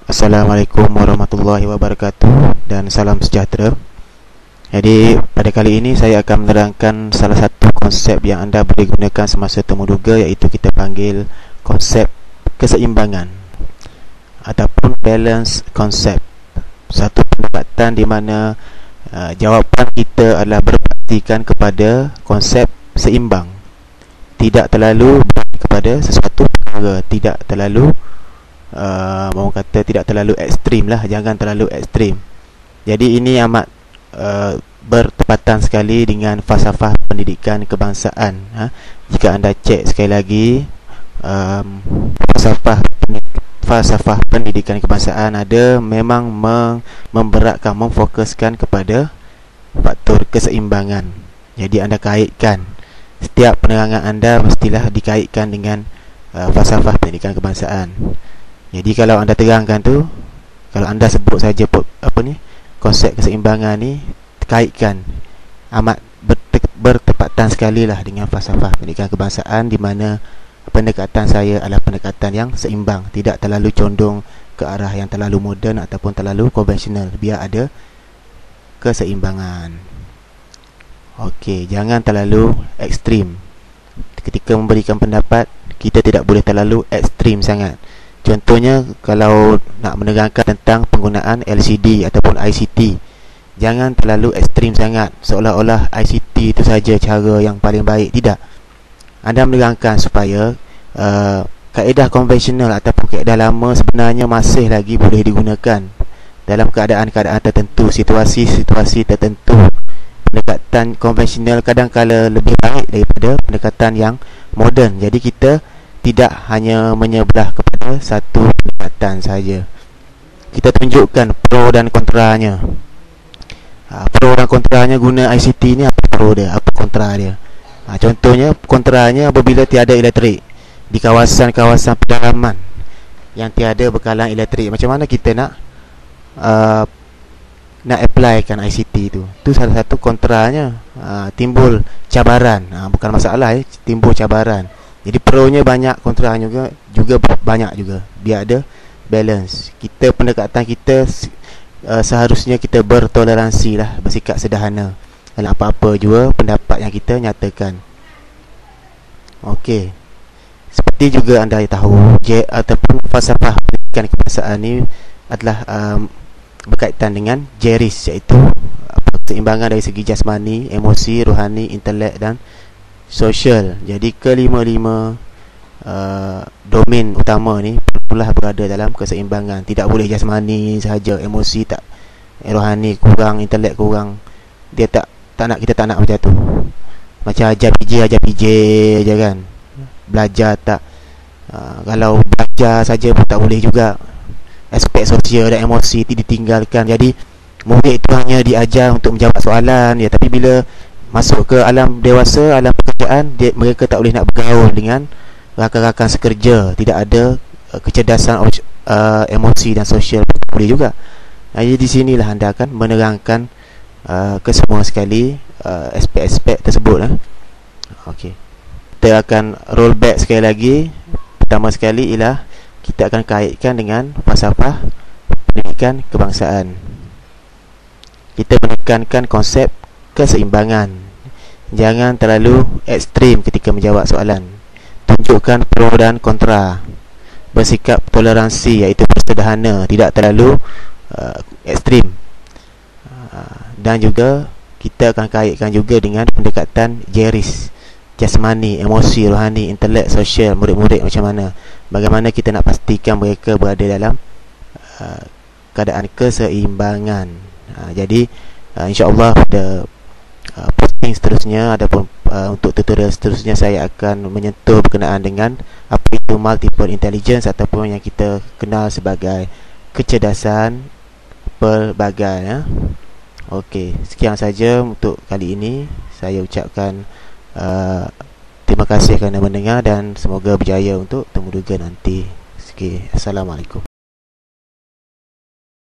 Assalamualaikum warahmatullahi wabarakatuh dan salam sejahtera. Jadi pada kali ini saya akan menerangkan salah satu konsep yang anda boleh gunakan semasa temuduga, iaitu kita panggil konsep keseimbangan ataupun balance concept. Satu pendekatan di mana jawapan kita adalah berpastikan kepada konsep seimbang, tidak terlalu kepada sesuatu perkara, tidak terlalu orang kata tidak terlalu ekstrim lah, jangan terlalu ekstrim. Jadi ini amat bertepatan sekali dengan falsafah pendidikan kebangsaan. Jika anda cek sekali lagi, falsafah pendidikan kebangsaan ada memang memberatkan, memfokuskan kepada faktor keseimbangan. Jadi anda kaitkan, setiap penerangan anda mestilah dikaitkan dengan falsafah pendidikan kebangsaan. Jadi kalau anda terangkan tu, kalau anda sebut saja konsep keseimbangan ni, kaitkan, amat bertepatan sekali lah dengan falsafah pendidikan kebangsaan, di mana pendekatan saya adalah pendekatan yang seimbang, tidak terlalu condong ke arah yang terlalu moden ataupun terlalu konvensional, biar ada keseimbangan. Okey, jangan terlalu ekstrim. Ketika memberikan pendapat, kita tidak boleh terlalu ekstrim sangat. Contohnya, kalau nak menerangkan tentang penggunaan LCD ataupun ICT, jangan terlalu ekstrim sangat, seolah-olah ICT itu saja cara yang paling baik. Tidak. Anda menerangkan supaya kaedah konvensional ataupun kaedah lama sebenarnya masih lagi boleh digunakan dalam keadaan-keadaan tertentu, situasi-situasi tertentu. Pendekatan konvensional kadang-kala lebih baik daripada pendekatan yang moden. Jadi kita tidak hanya menyebelah kepada satu pendekatan saja. Kita tunjukkan pro dan kontranya. Pro dan kontranya guna ICT ni, apa pro dia, apa kontra dia. Contohnya, kontranya apabila tiada elektrik di kawasan-kawasan pedalaman yang tiada bekalan elektrik, macam mana kita nak applykan ICT tu? Tu salah satu kontranya. Timbul cabaran, bukan masalah, timbul cabaran. Jadi pro-nya banyak, kontranya juga banyak juga, biar ada balance. Pendekatan kita seharusnya kita bertoleransi lah, bersikap sederhana dalam apa-apa juga pendapat yang kita nyatakan. Okey, seperti juga anda tahu, ataupun falsafah pendidikan kebangsaan ni adalah berkaitan dengan JERIS, iaitu keseimbangan dari segi jasmani, emosi, rohani, intelek dan sosial. Jadi kelima-lima domain utama ni perlulah berada dalam keseimbangan. Tidak boleh jasmani sahaja, emosi tak, rohani kurang, intelek kurang. Dia tak nak, kita tak nak macam tu. Macam ajar PJ je kan, belajar tak. Kalau belajar saja pun tak boleh juga, aspek sosial dan emosi ditinggalkan. Jadi murid itu hanya diajar untuk menjawab soalan ya, tapi bila masuk ke alam dewasa, alam pekerjaan, mereka tak boleh nak bergaul dengan rakan-rakan sekerja. Tidak ada kecerdasan emosi dan sosial pun boleh juga. Jadi di sinilah anda akan menerangkan kesemua sekali aspek-aspek tersebut. Okey, kita akan roll back sekali lagi. Pertama sekali ialah kita akan kaitkan dengan falsafah pendidikan kebangsaan. Kita menekankan konsep keseimbangan. Jangan terlalu ekstrim ketika menjawab soalan. Tunjukkan pro dan kontra. Bersikap toleransi, iaitu sederhana, tidak terlalu ekstrim. Dan juga kita akan kaitkan juga dengan pendekatan JERIS, jasmani, emosi, rohani, intelek, sosial. Murid-murid macam mana, bagaimana kita nak pastikan mereka berada dalam keadaan keseimbangan. Jadi insya-Allah pada posting seterusnya ataupun untuk tutorial seterusnya, saya akan menyentuh berkenaan dengan apa itu multiple intelligence ataupun yang kita kenal sebagai kecerdasan pelbagai. Okey, sekian saja untuk kali ini. Saya ucapkan terima kasih kerana mendengar dan semoga berjaya untuk temuduga nanti. Okey, Assalamualaikum.